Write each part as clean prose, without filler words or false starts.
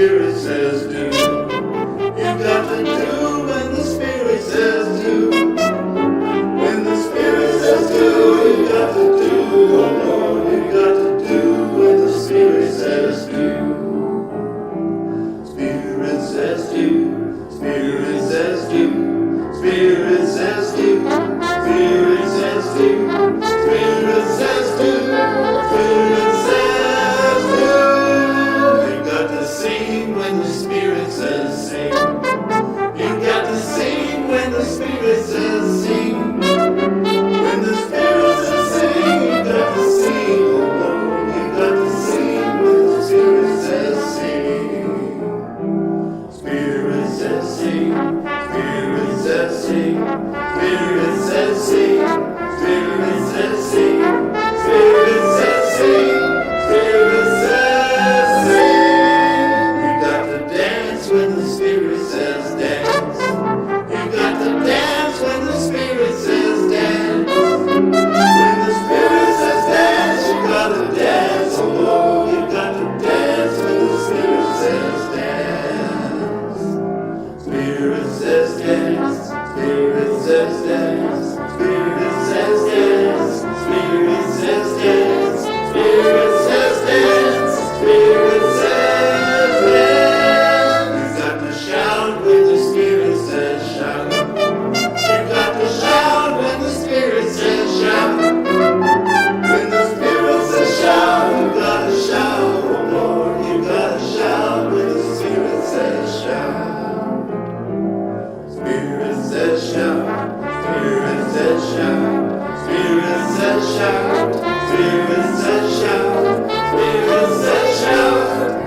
Spirit says do. You got to do when the Spirit says do. When the Spirit says do, you got to do. Oh Lord, you got to do when the Spirit says do. Spirit says do. Spirit says do. Spirit says do. Spirit says do. Spirit says do. Spirit says do. You got to sing when the Spirit says sing. You got to sing when the Spirit says sing. When the Spirit says sing, you got to sing. Oh Lord, you got to sing when the Spirit says sing. Spirit says sing. Spirit says sing. Spirit says sing. Spirit says sing. Spirit says sing. Spirit says sing. You got to dance when the Spirit says dance. You got to dance when the Spirit says dance. When the Spirit says dance, you got to dance. Oh Lord, you got to dance when the Spirit says dance. Spirit says dance. Spirit says dance. Spirit says dance. Spirit says dance. Spirit says dance. Spirit says dance. You got to shout when the Spirit says shout. You got to shout when the Spirit says shout. When the Spirit says shout, you got to shout. Oh Lord, you got to shout when the Spirit says shout. Spirit says shout. Spirit says shout. Spirit says shout. Spirit says shout. Spirit says shout.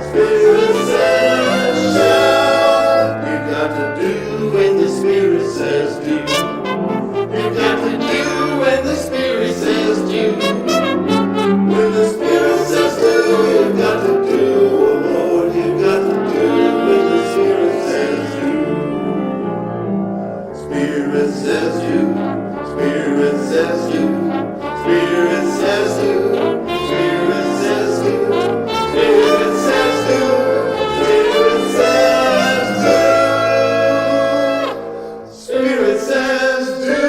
Spirit says shout. You got to do when the Spirit says do. You got to do when the Spirit says do. When the Spirit says do, you got to do. Oh Lord, you got to do when the Spirit says do. Spirit says do. Spirit says do. Spirit says do. Spirit says do. Spirit says do. Spirit says do. Spirit says do.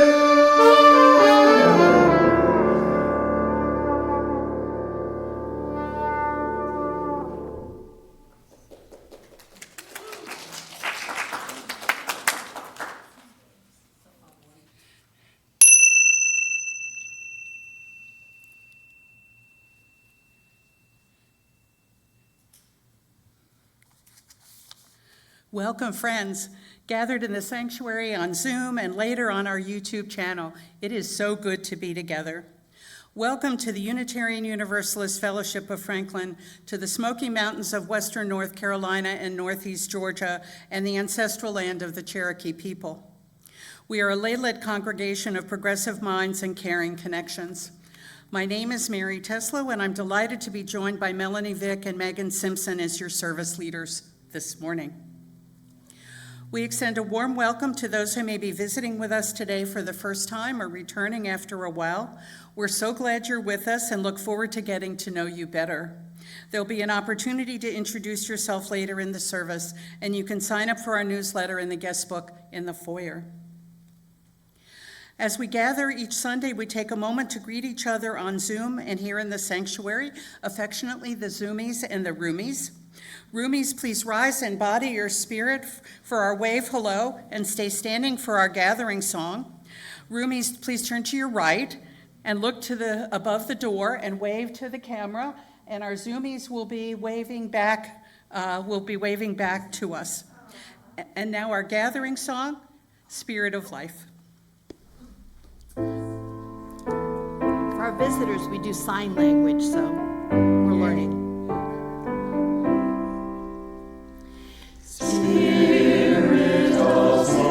Welcome, friends, gathered in the sanctuary on Zoom and later on our YouTube channel. It is so good to be together. Welcome to the Unitarian Universalist Fellowship of Franklin, to the Smoky Mountains of Western North Carolina and Northeast Georgia, and the ancestral land of the Cherokee people. We are a lay-led congregation of progressive minds and caring connections. My name is Mary Teslow, and I'm delighted to be joined by Melanie Vick and Megan Simpson as your service leaders this morning. We extend a warm welcome to those who may be visiting with us today for the first time or returning after a while. We're so glad you're with us and look forward to getting to know you better. There'll be an opportunity to introduce yourself later in the service, and you can sign up for our newsletter in the guest book in the foyer. As we gather each Sunday, we take a moment to greet each other on Zoom and here in the sanctuary, affectionately the Zoomies and the Roomies. Roomies, please rise and embody your spirit for our wave hello and stay standing for our gathering song. Roomies, please turn to your right and look to above the door and wave to the camera, and our Zoomies will be waving back to us. And now our gathering song, Spirit of Life. For our visitors, we do sign language, so we're learning. Spirit of life,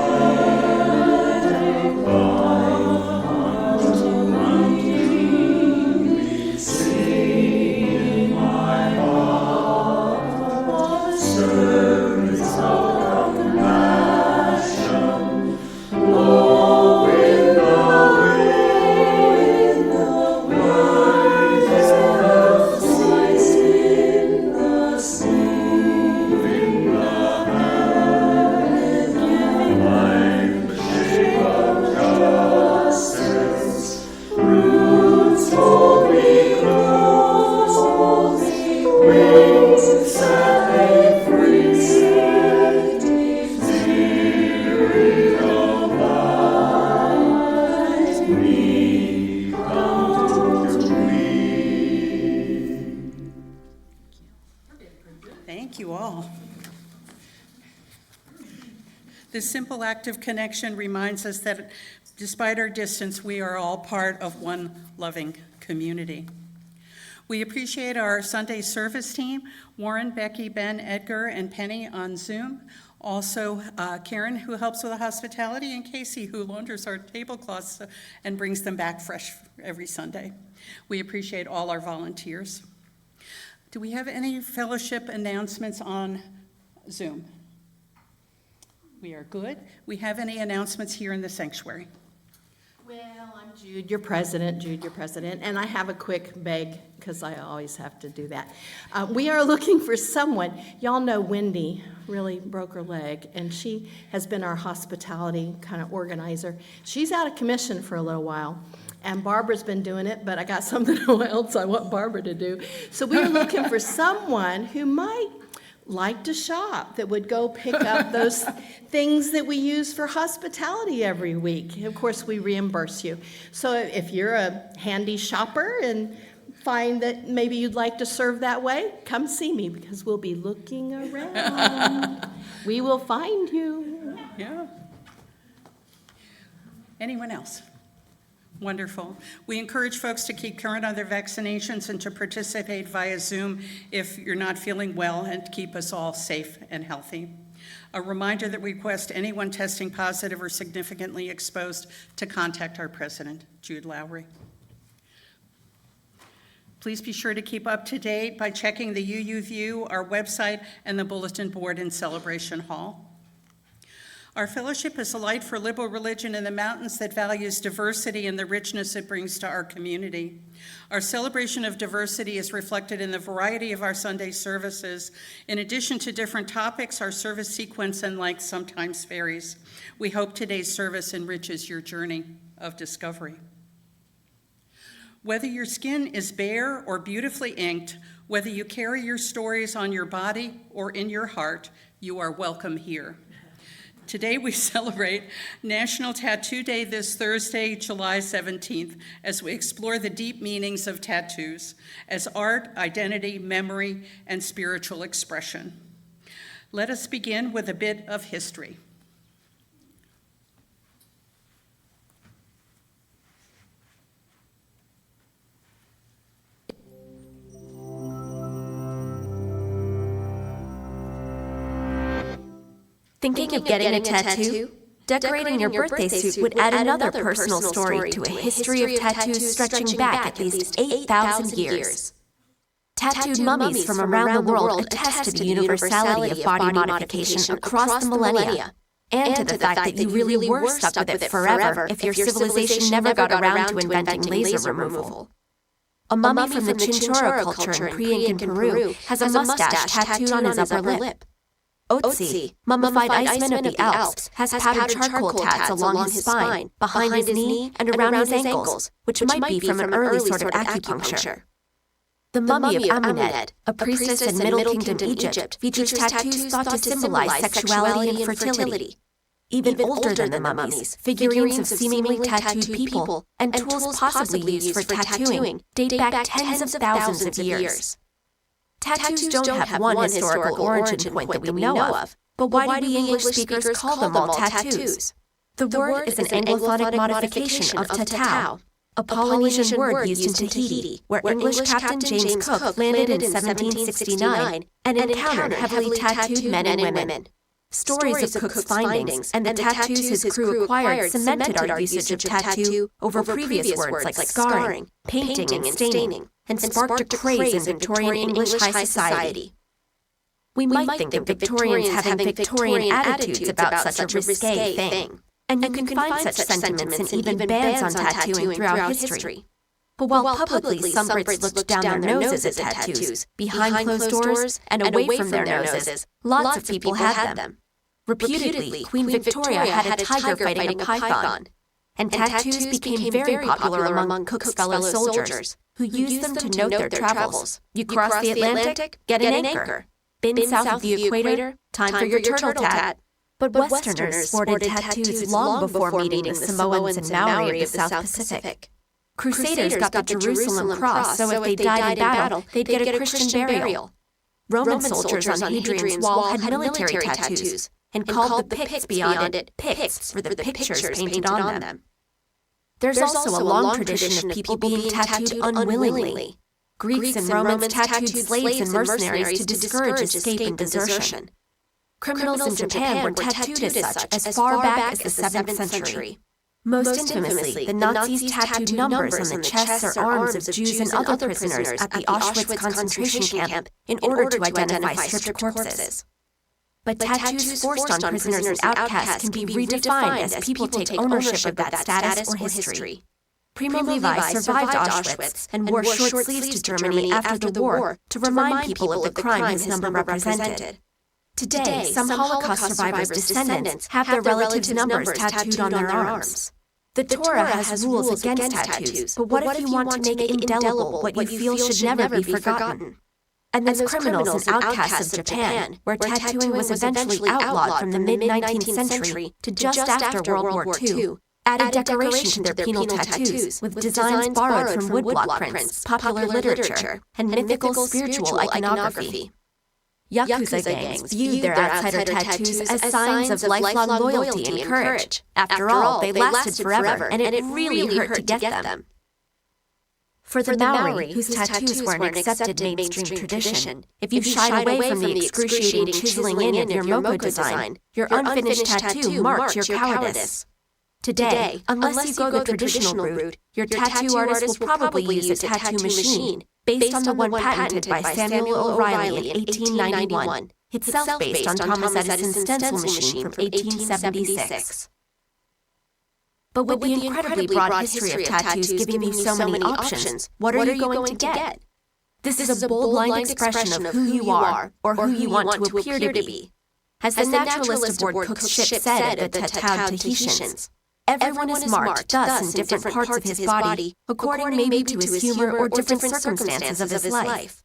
unto me, sing in my heart, service of compassion, oh, in the words of This simple act of connection reminds us that despite our distance, we are all part of one loving community. We appreciate our Sunday service team, Warren, Becky, Ben, Edgar, and Penny on Zoom. Also, Karen, who helps with the hospitality, and Casey, who launders our tablecloths and brings them back fresh every Sunday. We appreciate all our volunteers. Do we have any fellowship announcements on Zoom? We are good. We have any announcements here in the sanctuary? Well, I'm Jude, your president, and I have a quick beg, because I always have to do that. We are looking for someone. Y'all know Wendy really broke her leg, and she has been our hospitality kind of organizer. She's out of commission for a little while, and Barbara's been doing it, but I got something else I want Barbara to do. So we are looking for someone who might like to shop, that would go pick up those things that we use for hospitality every week. Of course, we reimburse you. So if you're a handy shopper and find that maybe you'd like to serve that way, come see me, because we'll be looking around. We will find you. Yeah. Anyone else? Wonderful. We encourage folks to keep current on their vaccinations and to participate via Zoom if you're not feeling well, and to keep us all safe and healthy. A reminder that we request anyone testing positive or significantly exposed to contact our president, Jude Lowry. Please be sure to keep up to date by checking the UUView, our website, and the bulletin board in Celebration Hall. Our fellowship is a light for liberal religion in the mountains that values diversity and the richness it brings to our community. Our celebration of diversity is reflected in the variety of our Sunday services. In addition to different topics, our service sequence and length sometimes varies. We hope today's service enriches your journey of discovery. Whether your skin is bare or beautifully inked, whether you carry your stories on your body or in your heart, you are welcome here. Today we celebrate National Tattoo Day this Thursday, July 17th, as we explore the deep meanings of tattoos as art, identity, memory, and spiritual expression. Let us begin with a bit of history. Thinking of getting a tattoo? Decorating your birthday suit would add another personal story to a history of tattoos stretching back at least 8,000 years. Tattooed mummies from around the world attest to the universality of body modification across the millennia, and to the fact that you really were stuck with it forever if your civilization never got around to inventing laser removal. A mummy from the Chinchorro culture in pre-Incan Peru has a mustache tattooed on his upper lip. Otzi, mummified Iceman of the Alps, has powdered charcoal tats along his spine, behind his knee, and around his ankles, which might be from an early sort of acupuncture. The mummy of Amunet, a priestess in Middle Kingdom Egypt, features tattoos thought to symbolize sexuality and fertility. Even older than the mummies, figurines of seemingly tattooed people and tools possibly used for tattooing date back tens of thousands of years. Tattoos don't have one historical origin point that we know of, but why do we English speakers call them all tattoos? The word is an Anglophonic modification of tatau, a Polynesian word used in Tahiti, where English Captain James Cook landed in 1769 and encountered heavily tattooed men and women. Stories of Cook's findings and the tattoos his crew acquired cemented our usage of tattoo over previous words like scarring, painting, and staining, and sparked a craze in Victorian English high society. We might think of Victorians having Victorian attitudes about such a risque thing, and you can find such sentiments in even bans on tattooing throughout history. But while publicly some Brits looked down their noses at tattoos, behind closed doors and away from their noses, lots of people had them. Reputedly, Queen Victoria had a tiger fighting a python, and tattoos became very popular among Cook's fellow soldiers, who used them to note their travels. You cross the Atlantic, get an anchor. Been south of the equator, time for your turtle tat. But Westerners sported tattoos long before meeting the Samoans and Maori of the South Pacific. Crusaders got the Jerusalem cross, so if they died in battle, they'd get a Christian burial. Roman soldiers on Hadrian's Wall had military tattoos, and called the Picts beyond it Picts for the pictures painted on them. There's also a long tradition of people being tattooed unwillingly. Greeks and Romans tattooed slaves and mercenaries to discourage escape and desertion. Criminals in Japan were tattooed as such as far back as the 7th century. Most infamously, the Nazis tattooed numbers on the chests or arms of Jews and other prisoners at the Auschwitz concentration camp in order to identify stripped corpses. But tattoos forced on prisoners and outcasts can be redefined as people take ownership of that status or history. Primo Levi survived Auschwitz and wore short sleeves to Germany after the war to remind people of the crime his number represented. Today, some Holocaust survivors' descendants have their relatives' numbers tattooed on their arms. The Torah has rules against tattoos, but what if you want to make indelible what you feel should never be forgotten? And there's criminals and outcasts of Japan, where tattooing was eventually outlawed from the mid-19th century to just after World War II, added decoration to their penal tattoos with designs borrowed from woodblock prints, popular literature, and mythical spiritual iconography. Yakuza gangs viewed their outsider tattoos as signs of lifelong loyalty and courage. After all, they lasted forever, and it really hurt to get them. For the Maori, whose tattoos were an accepted mainstream tradition, if you shied away from the excruciating chiseling in of your moko design, your unfinished tattoo marked your cowardice. Today, unless you go the traditional route, your tattoo artist will probably use a tattoo machine based on the one patented by Samuel O'Reilly in 1891, itself based on Thomas Edison's stencil machine from 1876. But with the incredibly broad history of tattoos giving you so many options, what are you going to get? This is a bold line expression of who you are or who you want to appear to be. As the naturalist aboard Cook's ship said of the tattooed Tahitians, everyone is marked thus in different parts of his body, according maybe to his humor or different circumstances of his life.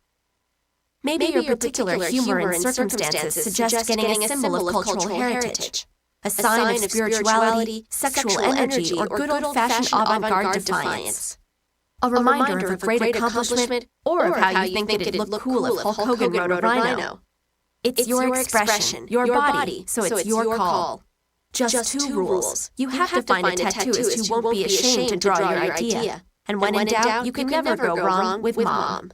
Maybe your particular humor and circumstances suggest getting a symbol of cultural heritage, a sign of spirituality, sexual energy, or good old-fashioned avant-garde defiance. A reminder of a great accomplishment, or of how you think it'd look cool if Hulk Hogan rode a rhino. It's your expression, your body, so it's your call. Just two rules. You have to find a tattooist who won't be ashamed to draw your idea. And when in doubt, you can never go wrong with Mom.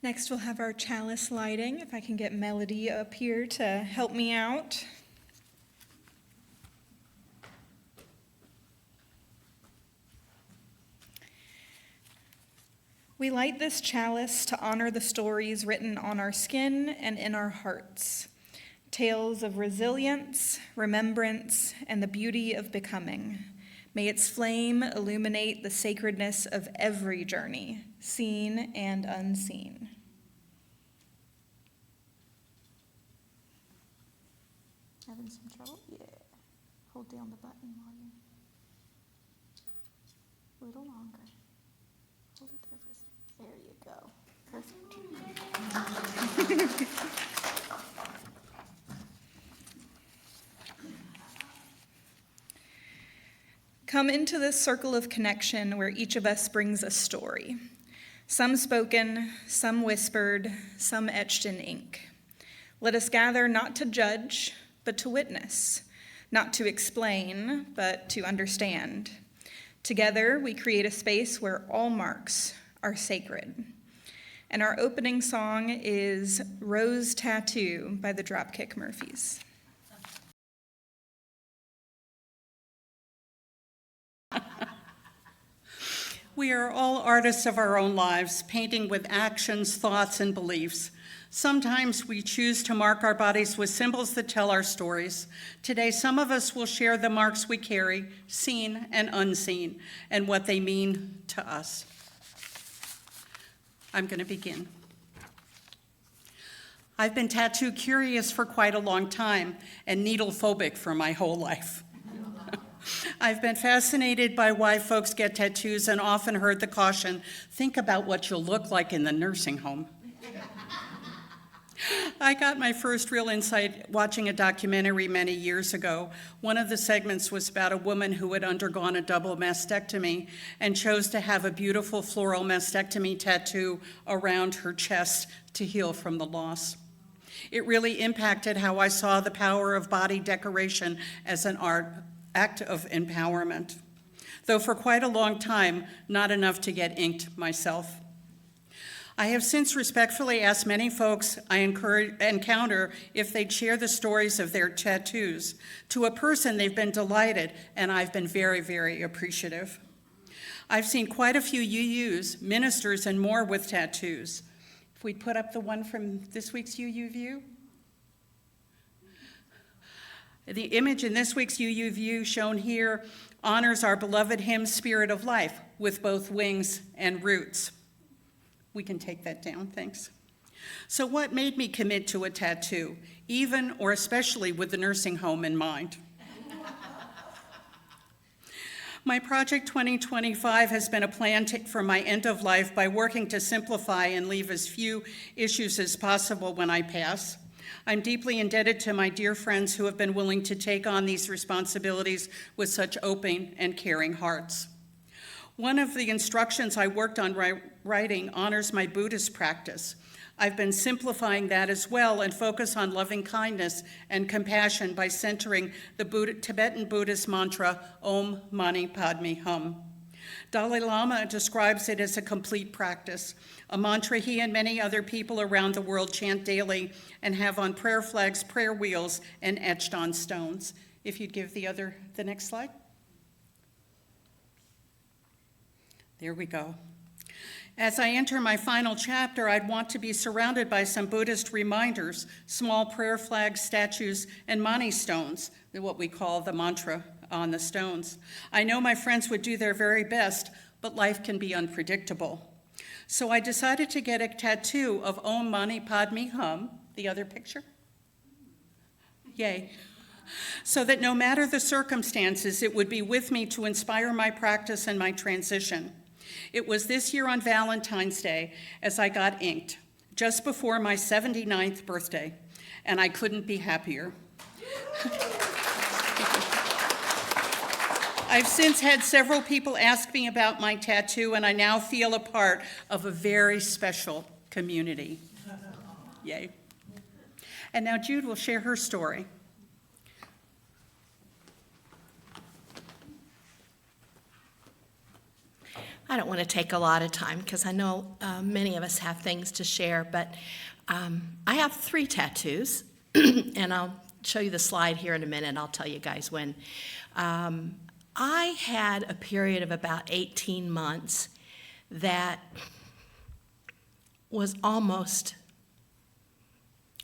Next, we'll have our chalice lighting. If I can get Melody up here to help me out. We light this chalice to honor the stories written on our skin and in our hearts. Tales of resilience, remembrance, and the beauty of becoming. May its flame illuminate the sacredness of every journey, seen and unseen. Having some trouble? Yeah. Hold down the button while you... A little longer. Hold it there for a second. There you go. Perfect. Come into this circle of connection where each of us brings a story. Some spoken, some whispered, some etched in ink. Let us gather not to judge, but to witness, not to explain, but to understand. Together, we create a space where all marks are sacred. And our opening song is Rose Tattoo by the Dropkick Murphys. We are all artists of our own lives, painting with actions, thoughts, and beliefs. Sometimes we choose to mark our bodies with symbols that tell our stories. Today, some of us will share the marks we carry, seen and unseen, and what they mean to us. I'm going to begin. I've been tattoo curious for quite a long time and needle phobic for my whole life. I've been fascinated by why folks get tattoos and often heard the caution, think about what you'll look like in the nursing home. I got my first real insight watching a documentary many years ago. One of the segments was about a woman who had undergone a double mastectomy and chose to have a beautiful floral mastectomy tattoo around her chest to heal from the loss. It really impacted how I saw the power of body decoration as an act of empowerment. Though for quite a long time, not enough to get inked myself. I have since respectfully asked many folks I encounter if they'd share the stories of their tattoos. To a person, they've been delighted, and I've been very, very appreciative. I've seen quite a few UUs, ministers, and more with tattoos. If we put up the one from this week's UU View. The image in this week's UU View shown here honors our beloved hymn, Spirit of Life, with both wings and roots. We can take that down, thanks. So what made me commit to a tattoo, even or especially with the nursing home in mind? My Project 2025 has been a plan for my end of life by working to simplify and leave as few issues as possible when I pass. I'm deeply indebted to my dear friends who have been willing to take on these responsibilities with such open and caring hearts. One of the instructions I worked on writing honors my Buddhist practice. I've been simplifying that as well and focus on loving kindness and compassion by centering the Tibetan Buddhist mantra, Om Mani Padme Hum. Dalai Lama describes it as a complete practice, a mantra he and many other people around the world chant daily and have on prayer flags, prayer wheels, and etched on stones. If you'd give the next slide. There we go. As I enter my final chapter, I'd want to be surrounded by some Buddhist reminders, small prayer flags, statues, and mani stones, what we call the mantra on the stones. I know my friends would do their very best, but life can be unpredictable. So I decided to get a tattoo of Om Mani Padme Hum, the other picture. Yay. So that no matter the circumstances, it would be with me to inspire my practice and my transition. It was this year on Valentine's Day as I got inked, just before my 79th birthday, and I couldn't be happier. I've since had several people ask me about my tattoo, and I now feel a part of a very special community. Yay. And now Jude will share her story. I don't want to take a lot of time because I know many of us have things to share, but I have 3 tattoos, and I'll show you the slide here in a minute. I'll tell you guys when. I had a period of about 18 months that was almost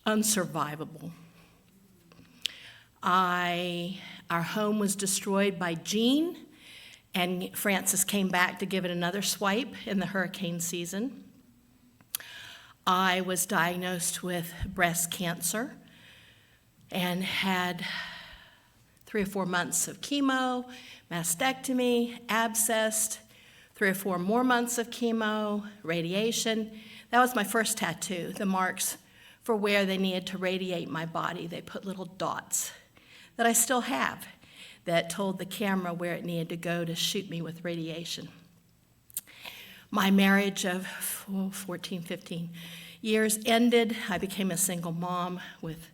unsurvivable. Our home was destroyed by Gene, and Francis came back to give it another swipe in the hurricane season. I was diagnosed with breast cancer and had 3 or 4 months of chemo, mastectomy, abscessed, 3 or 4 more months of chemo, radiation. That was my first tattoo, the marks for where they needed to radiate my body. They put little dots that I still have that told the camera where it needed to go to shoot me with radiation. My marriage of 14, 15 years ended. I became a single mom with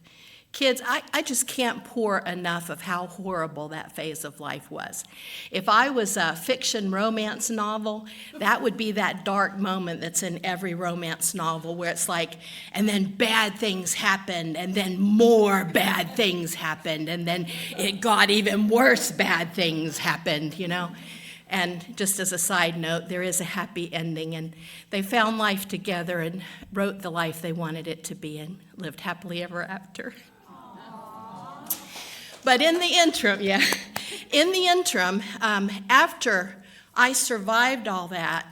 kids. I just can't pour enough of how horrible that phase of life was. If I was a fiction romance novel, that would be that dark moment that's in every romance novel where it's like, and then bad things happened, and then more bad things happened, and then it got even worse bad things happened, you know? And just as a side note, there is a happy ending, and they found life together and wrote the life they wanted it to be and lived happily ever after. But in the interim, after I survived all that,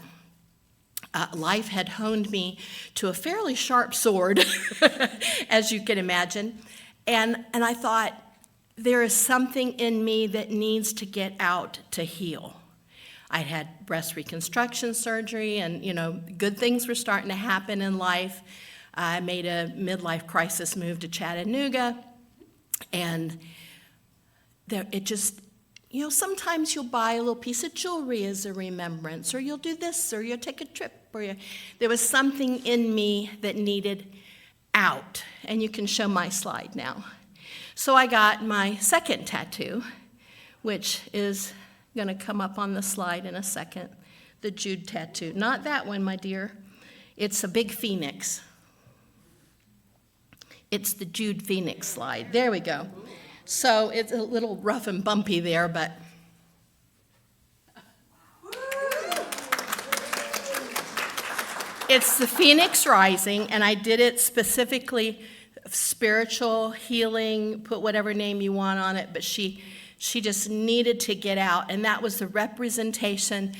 life had honed me to a fairly sharp sword, as you can imagine. And I thought, there is something in me that needs to get out to heal. I had breast reconstruction surgery, and, good things were starting to happen in life. I made a midlife crisis move to Chattanooga, and it just, sometimes you'll buy a little piece of jewelry as a remembrance, or you'll do this, or you'll take a trip, there was something in me that needed out, and you can show my slide now. So I got my second tattoo, which is going to come up on the slide in a second, the Jude tattoo. Not that one, my dear. It's a big phoenix. It's the Jude Phoenix slide. There we go. So it's a little rough and bumpy there, but it's the Phoenix Rising, and I did it specifically spiritual healing, put whatever name you want on it, but she just needed to get out, and that was the representation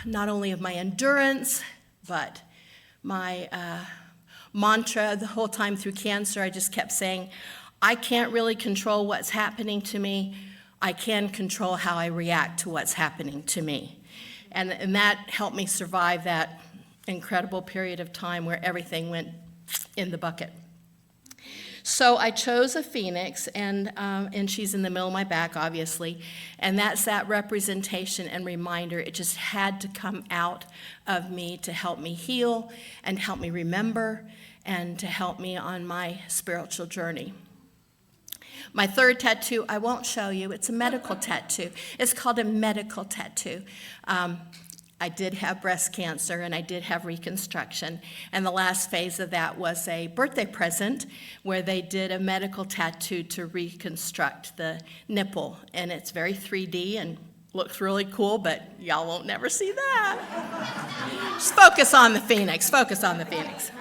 not only of my endurance, but my mantra the whole time through cancer. I just kept saying, I can't really control what's happening to me. I can control how I react to what's happening to me. And that helped me survive that incredible period of time where everything went in the bucket. So I chose a phoenix, and she's in the middle of my back, obviously, and that's that representation and reminder. It just had to come out of me to help me heal and help me remember and to help me on my spiritual journey. My third tattoo, I won't show you. It's a medical tattoo. It's called a medical tattoo. I did have breast cancer, and I did have reconstruction, and the last phase of that was a birthday present where they did a medical tattoo to reconstruct the nipple, and it's very 3D and looks really cool, but y'all won't never see that. Just focus on the phoenix, focus on the phoenix.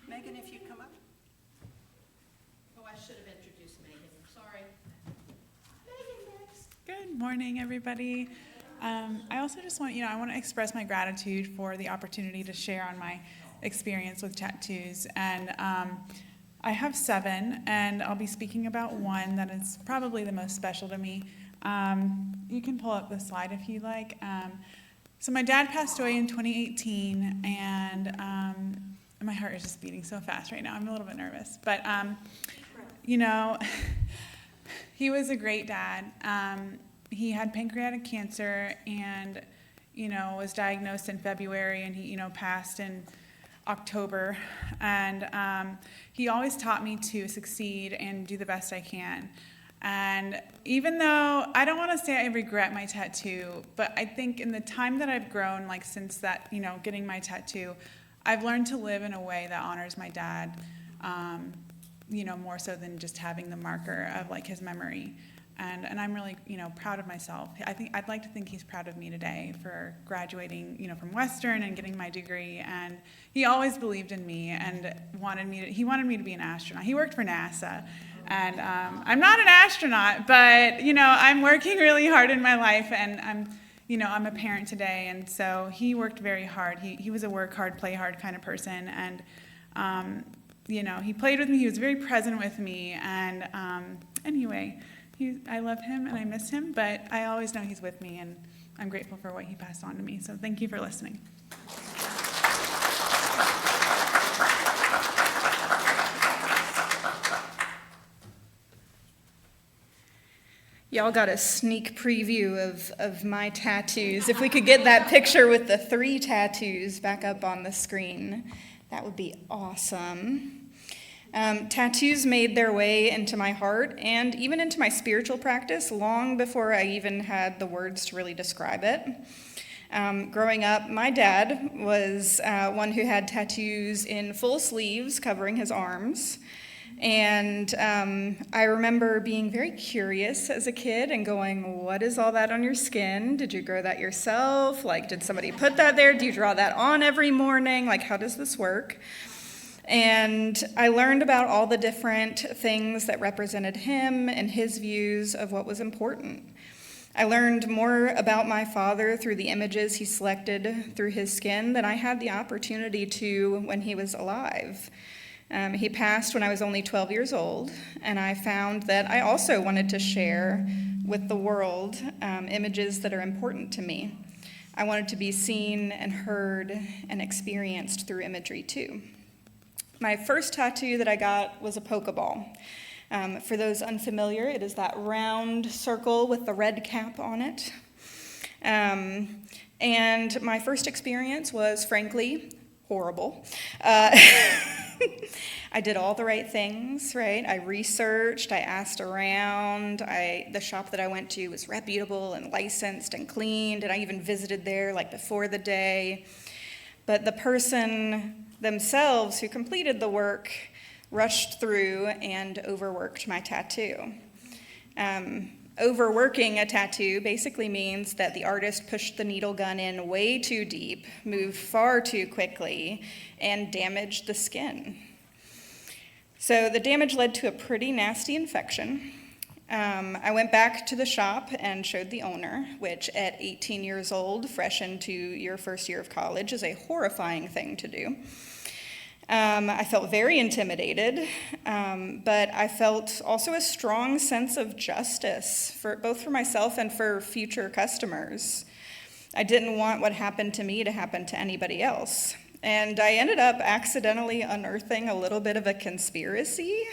Megan, if you'd come up. Oh, I should have introduced Megan. Sorry. Megan next. Good morning, everybody. I also just want to express my gratitude for the opportunity to share on my experience with tattoos. And I have 7, and I'll be speaking about one that is probably the most special to me. You can pull up the slide if you like. So my dad passed away in 2018, and my heart is just beating so fast right now. I'm a little bit nervous. But, he was a great dad. He had pancreatic cancer and, was diagnosed in February, and he, passed in October. And he always taught me to succeed and do the best I can. And even though I don't want to say I regret my tattoo, but I think in the time that I've grown, since that, getting my tattoo, I've learned to live in a way that honors my dad, more so than just having the marker of his memory. And I'm really, proud of myself. I'd like to think he's proud of me today for graduating, from Western and getting my degree. And he always believed in me and wanted me to be an astronaut. He worked for NASA. And I'm not an astronaut, but, I'm working really hard in my life, and I'm a parent today, and so he worked very hard. He was a work hard, play hard kind of person, and, he played with me. He was very present with me, and anyway, I love him and I miss him, but I always know he's with me, and I'm grateful for what he passed on to me, so thank you for listening. Y'all got a sneak preview of my tattoos. If we could get that picture with the 3 tattoos back up on the screen, that would be awesome. Tattoos made their way into my heart and even into my spiritual practice long before I even had the words to really describe it. Growing up, my dad was one who had tattoos in full sleeves covering his arms. And I remember being very curious as a kid and going, what is all that on your skin? Did you grow that yourself? Did somebody put that there? Do you draw that on every morning? How does this work? And I learned about all the different things that represented him and his views of what was important. I learned more about my father through the images he selected through his skin than I had the opportunity to when he was alive. He passed when I was only 12 years old, and I found that I also wanted to share with the world images that are important to me. I wanted to be seen and heard and experienced through imagery too. My first tattoo that I got was a Pokeball. For those unfamiliar, it is that round circle with the red cap on it. And my first experience was, frankly, horrible. I did all the right things, right? I researched, I asked around, the shop that I went to was reputable and licensed and cleaned, and I even visited there like before the day. But the person themselves who completed the work rushed through and overworked my tattoo. Overworking a tattoo basically means that the artist pushed the needle gun in way too deep, moved far too quickly, and damaged the skin. So the damage led to a pretty nasty infection. I went back to the shop and showed the owner, which at 18 years old, fresh into your first year of college, is a horrifying thing to do. I felt very intimidated, but I felt also a strong sense of justice, both for myself and for future customers. I didn't want what happened to me to happen to anybody else. And I ended up accidentally unearthing a little bit of a conspiracy.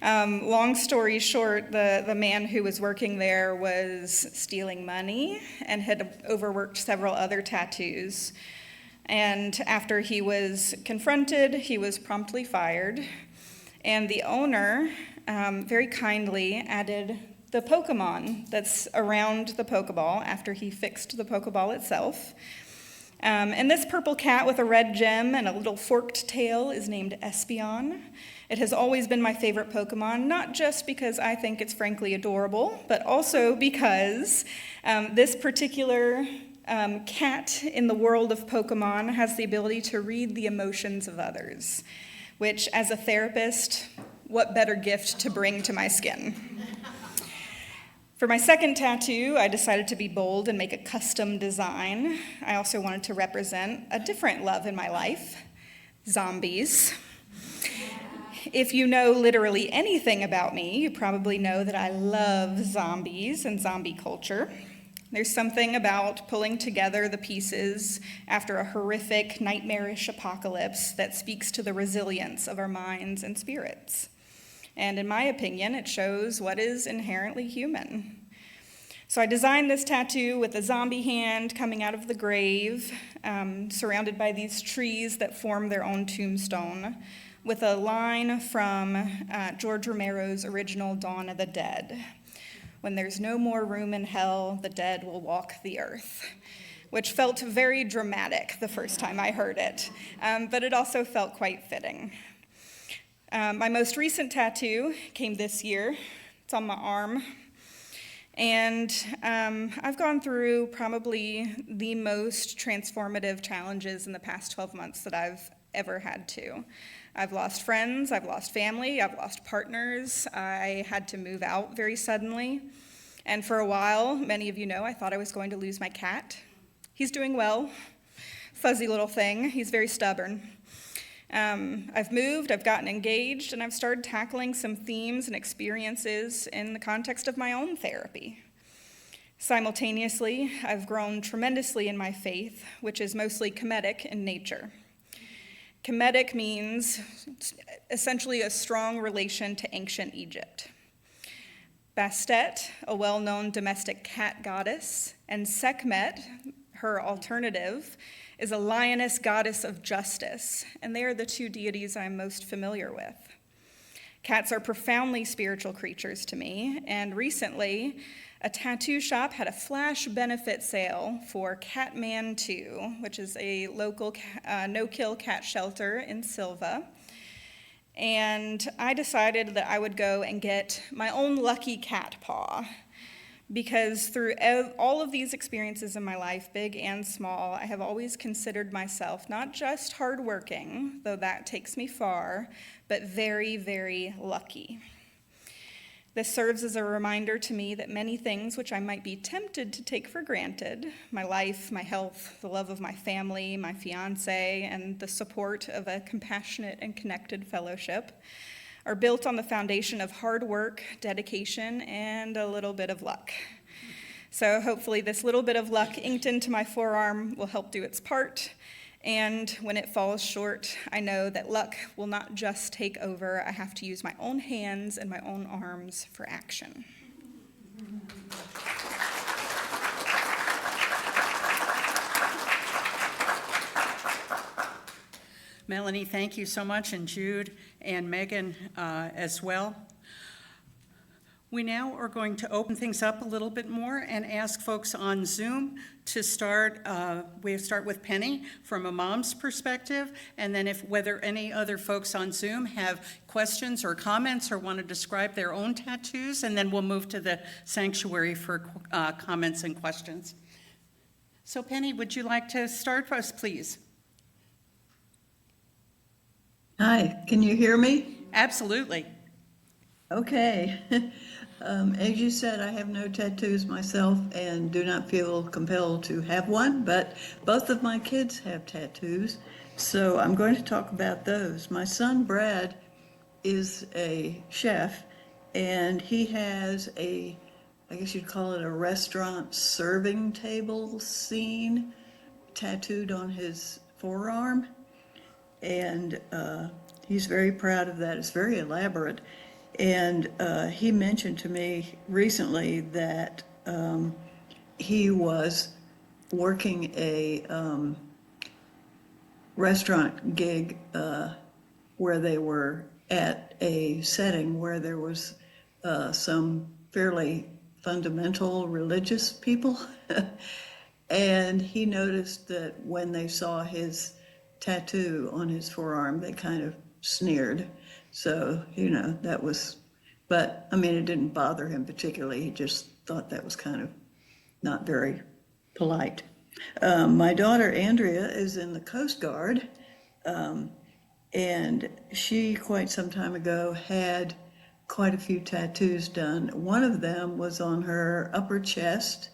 Long story short, the man who was working there was stealing money and had overworked several other tattoos. And after he was confronted, he was promptly fired. And the owner very kindly added the Pokemon that's around the Pokeball after he fixed the Pokeball itself. And this purple cat with a red gem and a little forked tail is named Espeon. It has always been my favorite Pokemon, not just because I think it's frankly adorable, but also because this particular cat in the world of Pokemon has the ability to read the emotions of others, which as a therapist, what better gift to bring to my skin? For my second tattoo, I decided to be bold and make a custom design. I also wanted to represent a different love in my life, zombies. If you know literally anything about me, you probably know that I love zombies and zombie culture. There's something about pulling together the pieces after a horrific, nightmarish apocalypse that speaks to the resilience of our minds and spirits. And in my opinion, it shows what is inherently human. So I designed this tattoo with a zombie hand coming out of the grave, surrounded by these trees that form their own tombstone, with a line from George Romero's original Dawn of the Dead. When there's no more room in hell, the dead will walk the earth, which felt very dramatic the first time I heard it, but it also felt quite fitting. My most recent tattoo came this year. It's on my arm. And I've gone through probably the most transformative challenges in the past 12 months that I've ever had to. I've lost friends, I've lost family, I've lost partners. I had to move out very suddenly. And for a while, many of you know, I thought I was going to lose my cat. He's doing well, fuzzy little thing. He's very stubborn. I've moved, I've gotten engaged, and I've started tackling some themes and experiences in the context of my own therapy. Simultaneously, I've grown tremendously in my faith, which is mostly Kemetic in nature. Kemetic means essentially a strong relation to ancient Egypt. Bastet, a well-known domestic cat goddess, and Sekhmet, her alternative, is a lioness goddess of justice, and they are the two deities I'm most familiar with. Cats are profoundly spiritual creatures to me, and recently, a tattoo shop had a flash benefit sale for Catman 2, which is a local no-kill cat shelter in Silva. And I decided that I would go and get my own lucky cat paw, because through all of these experiences in my life, big and small, I have always considered myself not just hardworking, though that takes me far, but very, very lucky. This serves as a reminder to me that many things which I might be tempted to take for granted, my life, my health, the love of my family, my fiance, and the support of a compassionate and connected fellowship, are built on the foundation of hard work, dedication, and a little bit of luck. So hopefully this little bit of luck inked into my forearm will help do its part. And when it falls short, I know that luck will not just take over. I have to use my own hands and my own arms for action. Melanie, thank you so much, and Jude and Megan as well. We now are going to open things up a little bit more and ask folks on Zoom to start. We start with Penny from a mom's perspective, and then whether any other folks on Zoom have questions or comments or want to describe their own tattoos, and then we'll move to the sanctuary for comments and questions. So Penny, would you like to start for us, please? Hi, can you hear me? Absolutely. Okay. As you said, I have no tattoos myself and do not feel compelled to have one, but both of my kids have tattoos, so I'm going to talk about those. My son, Brad, is a chef, and he has I guess you'd call it a restaurant serving table scene tattooed on his forearm, and he's very proud of that. It's very elaborate. And he mentioned to me recently that he was working a restaurant gig where they were at a setting where there was some fairly fundamental religious people. And he noticed that when they saw his tattoo on his forearm, they kind of sneered. So, that was, but I mean, it didn't bother him particularly. He just thought that was kind of not very polite. My daughter, Andrea, is in the Coast Guard, and she quite some time ago had quite a few tattoos done. One of them was on her upper chest.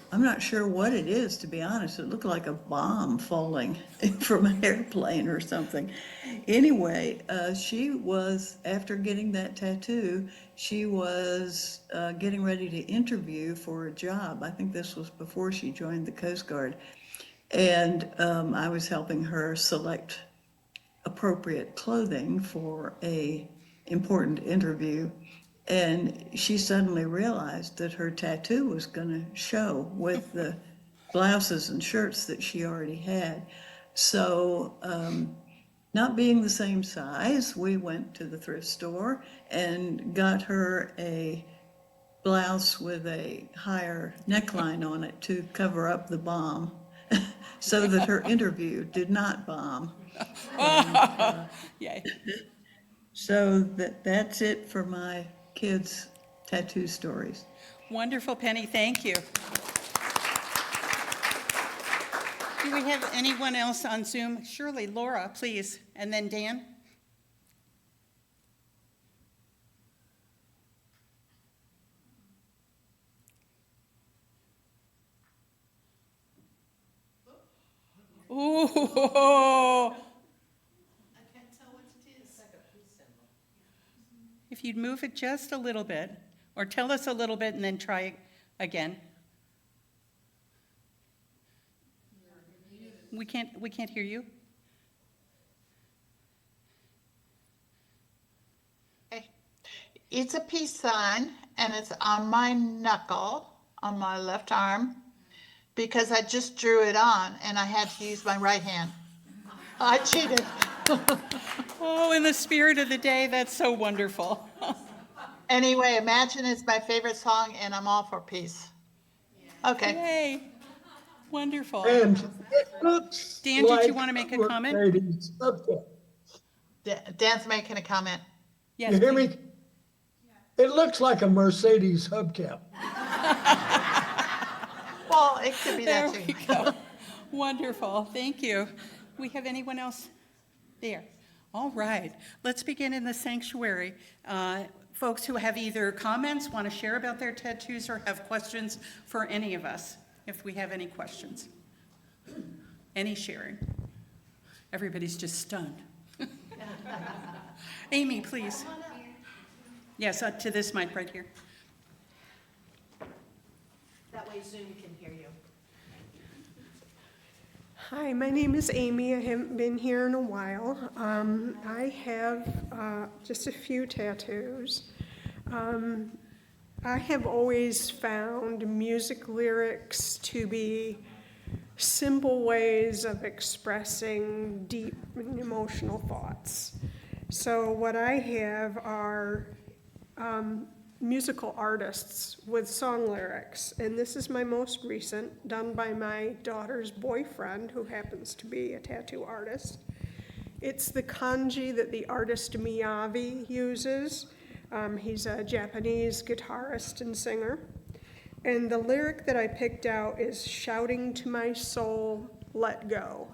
I'm not sure what it is, to be honest. It looked like a bomb falling from an airplane or something. Anyway, she was, after getting that tattoo, she was getting ready to interview for a job. I think this was before she joined the Coast Guard. And I was helping her select appropriate clothing for an important interview. And she suddenly realized that her tattoo was going to show with the blouses and shirts that she already had. So, not being the same size, we went to the thrift store and got her a blouse with a higher neckline on it to cover up the bomb so that her interview did not bomb. Yay. So that's it for my kids' tattoo stories. Wonderful, Penny, thank you. Do we have anyone else on Zoom? Surely, Laura, please, and then Dan. Ooh. If you'd move it just a little bit, or tell us a little bit and then try again. We can't hear you. It's a peace sign, and it's on my knuckle, on my left arm, because I just drew it on, and I had to use my right hand. I cheated. Oh, in the spirit of the day, that's so wonderful. Anyway, Imagine is my favorite song, and I'm all for peace. Okay. Yay. Wonderful. And it looks Dan, did you want to make a comment? Mercedes hubcap. Dan's making a comment. Yes, You hear please. me? It looks like a Mercedes hubcap. Well, it could be There that we too. go. Wonderful. Thank you. We have anyone else? There. All right. Let's begin in the sanctuary. folks who have either comments, want to share about their tattoos, or have questions for any of us, if we have any questions? Any sharing? Everybody's just stunned. Amy, please. Yes, up to this mic right here. That way Zoom can hear you. Hi, my name is Amy. I haven't been here in a while. I have just a few tattoos. I have always found music lyrics to be simple ways of expressing deep and emotional thoughts. So what I have are musical artists with song lyrics, and this is my most recent, done by my daughter's boyfriend, who happens to be a tattoo artist. It's the kanji that the artist Miyavi uses. He's a Japanese guitarist and singer. And the lyric that I picked out is "Shouting to my soul, let go."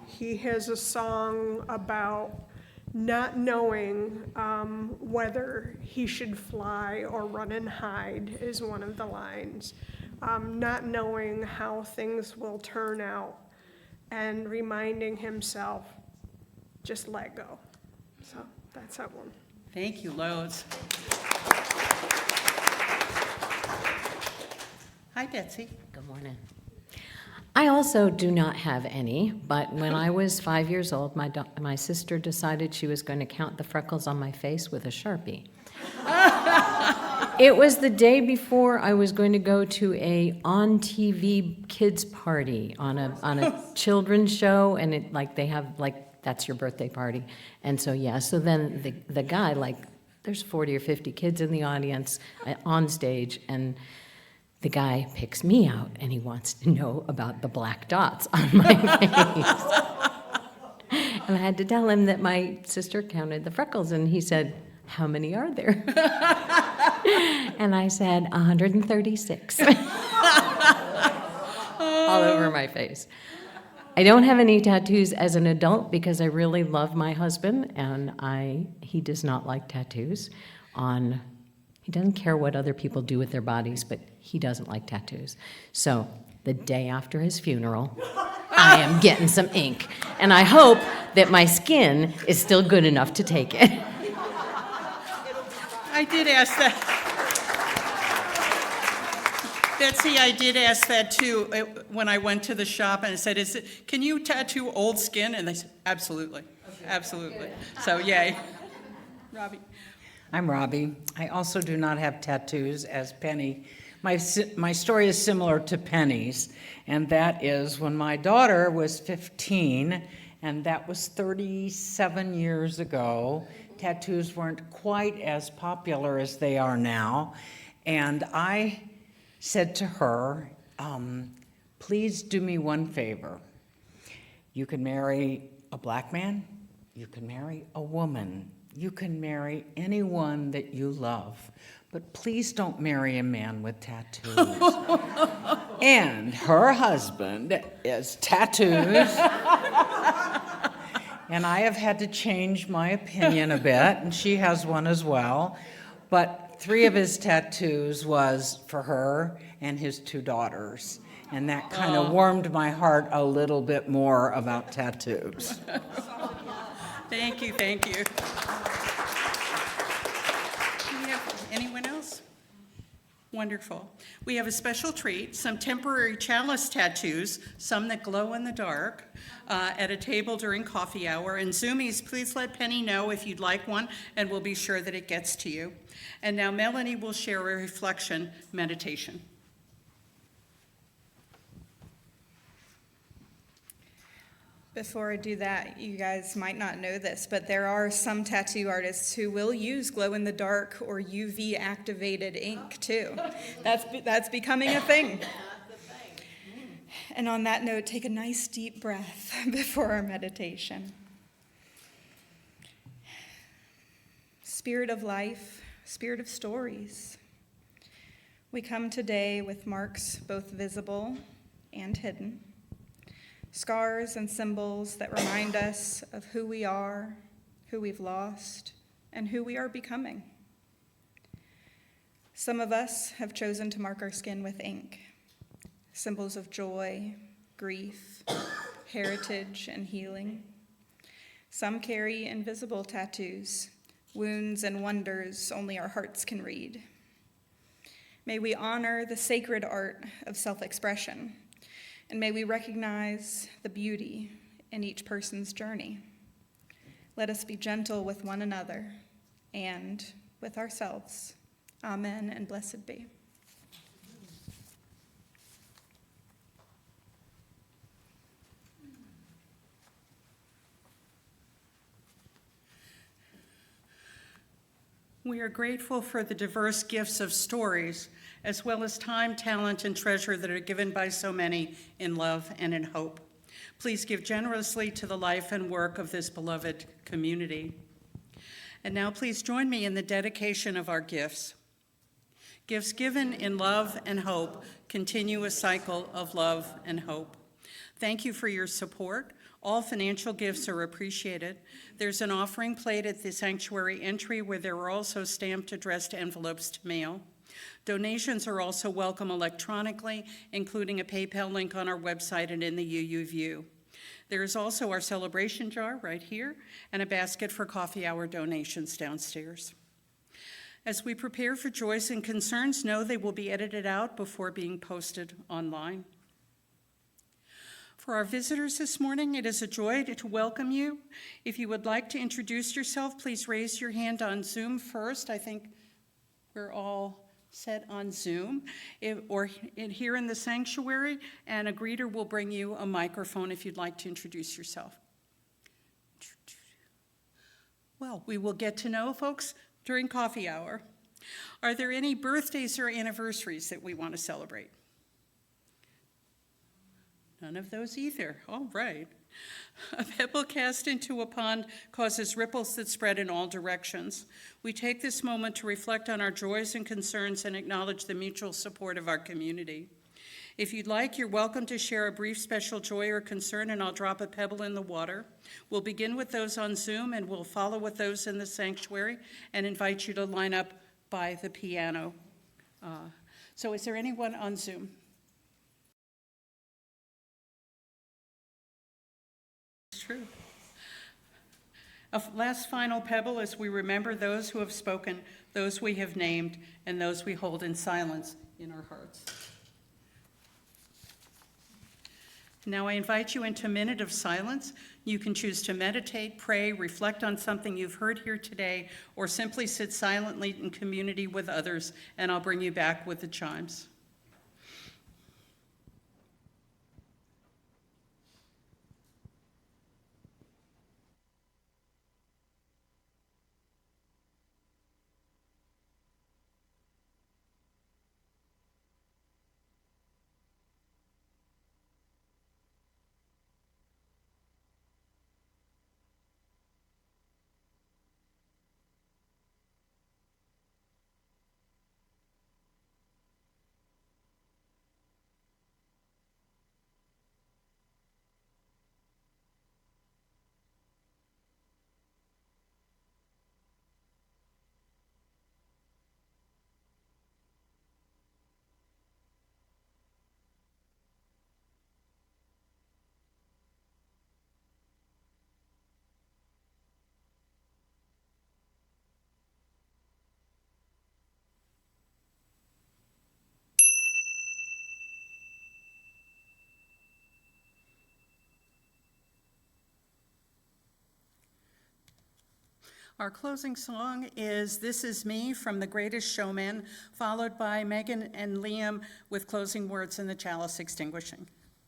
He has a song about not knowing whether he should fly or run and hide is one of the lines. Not knowing how things will turn out and reminding himself, just let go. So that's that one. Thank you, loads. Hi, Betsy. Good morning. I also do not have any, but when I was 5 years old, my sister decided she was going to count the freckles on my face with a Sharpie. It was the day before I was going to go to a on-TV kids party on a children's show, and it they have that's your birthday party, and so so then the guy there's 40 or 50 kids in the audience on stage, and the guy picks me out, and he wants to know about the black dots on my face. And I had to tell him that my sister counted the freckles, and he said, "How many are there?" And I said, 136. All over my face. I don't have any tattoos as an adult because I really love my husband, and he does not like tattoos on. He doesn't care what other people do with their bodies, but he doesn't like tattoos. So the day after his funeral, I am getting some ink. And I hope that my skin is still good enough to take it. I did ask that. Betsy, I did ask that too when I went to the shop, and I said, "Can you tattoo old skin?" And they said, "Absolutely, absolutely." So yay. Robbie. I'm Robbie. I also do not have tattoos as Penny. My story is similar to Penny's, and that is when my daughter was 15, and that was 37 years ago. Tattoos weren't quite as popular as they are now, and I said to her, "Please do me one favor. You can marry a black man, you can marry a woman, you can marry anyone that you love, but please don't marry a man with tattoos." And her husband is tattoos. And I have had to change my opinion a bit, and she has one as well. But 3 of his tattoos was for her and his 2 daughters. And that kind of warmed my heart a little bit more about tattoos. Thank you, thank you. Do we have anyone else? Wonderful. We have a special treat, some temporary chalice tattoos, some that glow in the dark, at a table during coffee hour. And Zoomies, please let Penny know if you'd like one, and we'll be sure that it gets to you. And now Melanie will share a reflection meditation. Before I do that, you guys might not know this, but there are some tattoo artists who will use glow-in-the-dark or UV-activated ink, too. That's becoming a thing. And on that note, take a nice deep breath before our meditation. Spirit of life, spirit of stories. We come today with marks both visible and hidden. Scars and symbols that remind us of who we are, who we've lost, and who we are becoming. Some of us have chosen to mark our skin with ink, symbols of joy, grief, heritage, and healing. Some carry invisible tattoos, wounds and wonders only our hearts can read. May we honor the sacred art of self-expression, and may we recognize the beauty in each person's journey. Let us be gentle with one another and with ourselves. Amen and blessed be. We are grateful for the diverse gifts of stories, as well as time, talent, and treasure that are given by so many in love and in hope. Please give generously to the life and work of this beloved community. And now please join me in the dedication of our gifts. Gifts given in love and hope continue a cycle of love and hope. Thank you for your support. All financial gifts are appreciated. There's an offering plate at the sanctuary entry where there are also stamped addressed envelopes to mail. Donations are also welcome electronically, including a PayPal link on our website and in the UUView. There is also our celebration jar right here and a basket for coffee hour donations downstairs. As we prepare for joys and concerns, know they will be edited out before being posted online. For our visitors this morning, it is a joy to welcome you. If you would like to introduce yourself, please raise your hand on Zoom first. I think we're all set on Zoom, or here in the sanctuary, and a greeter will bring you a microphone if you'd like to introduce yourself. Well, we will get to know folks during coffee hour. Are there any birthdays or anniversaries that we want to celebrate? None of those either. All right. A pebble cast into a pond causes ripples that spread in all directions. We take this moment to reflect on our joys and concerns and acknowledge the mutual support of our community. If you'd like, you're welcome to share a brief special joy or concern, and I'll drop a pebble in the water. We'll begin with those on Zoom, and we'll follow with those in the sanctuary and invite you to line up by the piano. So is there anyone on Zoom? True. A last final pebble as we remember those who have spoken, those we have named, and those we hold in silence in our hearts. Now I invite you into a minute of silence. You can choose to meditate, pray, reflect on something you've heard here today, or simply sit silently in community with others, and I'll bring you back with the chimes. Our closing song is This Is Me from The Greatest Showman, followed by Megan and Liam with closing words and the chalice extinguishing. I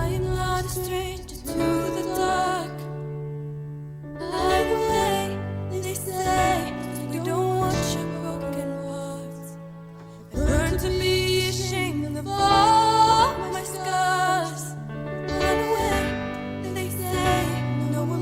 am not a stranger to the dark. Hide away, they say. We don't want your broken parts. I learned to be ashamed of all my scars. Run away, they say. No one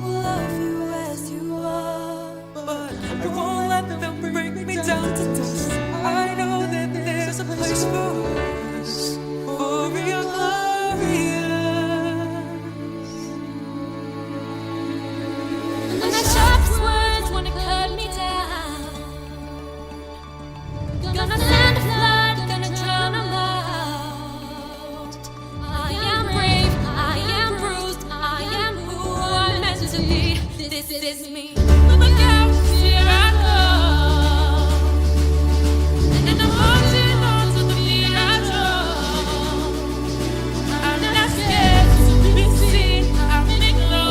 This is me. Look out, here I come. And I'm marching on to the beat I drum. I'm not scared to be seen. I make no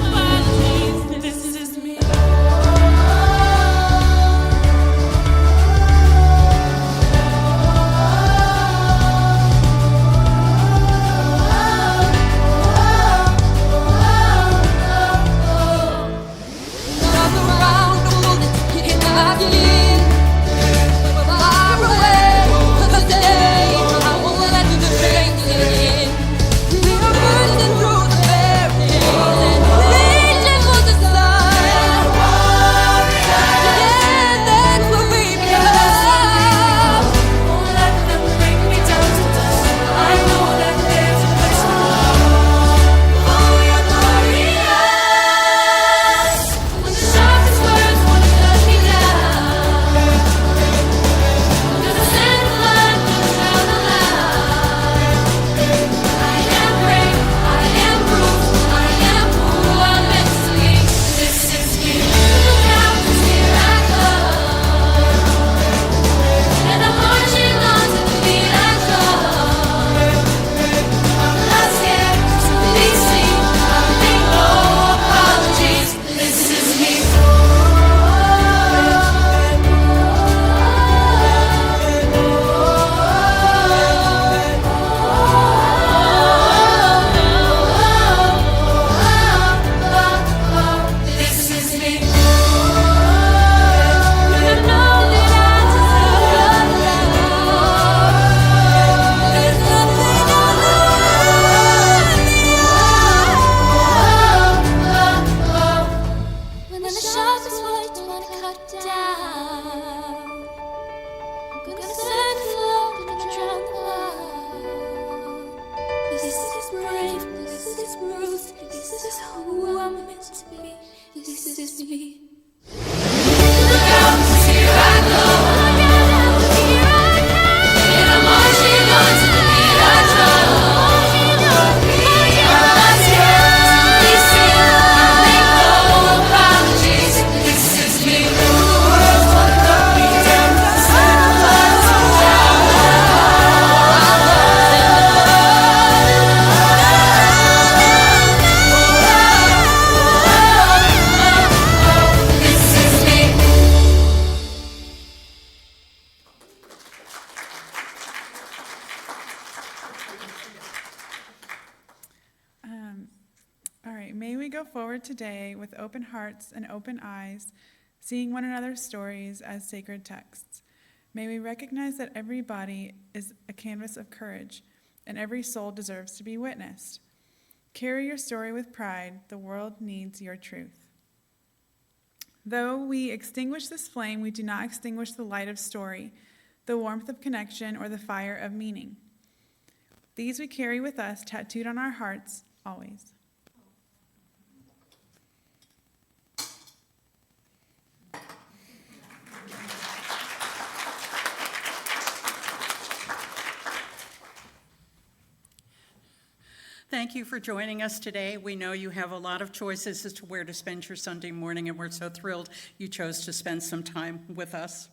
apologies. This is me. All right, may we go forward today with open hearts and open eyes, seeing one another's stories as sacred texts. May we recognize that every body is a canvas of courage, and every soul deserves to be witnessed. Carry your story with pride. The world needs your truth. Though we extinguish this flame, we do not extinguish the light of story, the warmth of connection, or the fire of meaning. These we carry with us, tattooed on our hearts, always. Thank you for joining us today. We know you have a lot of choices as to where to spend your Sunday morning, and we're so thrilled you chose to spend some time with us.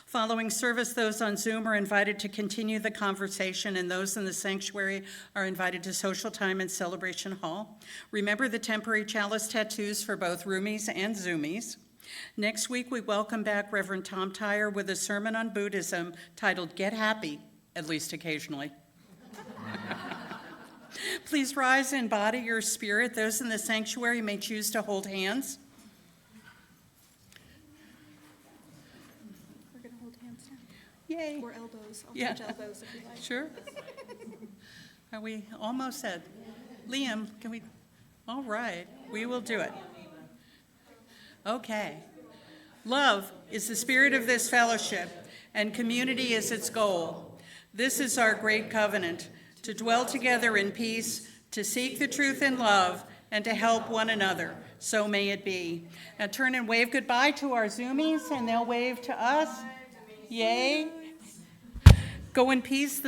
Following service, those on Zoom are invited to continue the conversation, and those in the sanctuary are invited to social time in Celebration Hall. Remember the temporary chalice tattoos for both roomies and Zoomies. Next week, we welcome back Reverend Tom Tyre with a sermon on Buddhism titled Get Happy, at least occasionally. Please rise and embody your spirit. Those in the sanctuary may choose to hold hands. We're going to hold hands now. Yay. Or elbows. I'll Yeah. touch elbows if you like. Sure. Are we almost said? Liam, can we? All right, we will do it. Okay. Love is the spirit of this fellowship, and community is its goal. This is our great covenant, to dwell together in peace, to seek the truth in love, and to help one another. So may it be. Now turn and wave goodbye to our Zoomies, and they'll wave to us. Yay. Go in peace.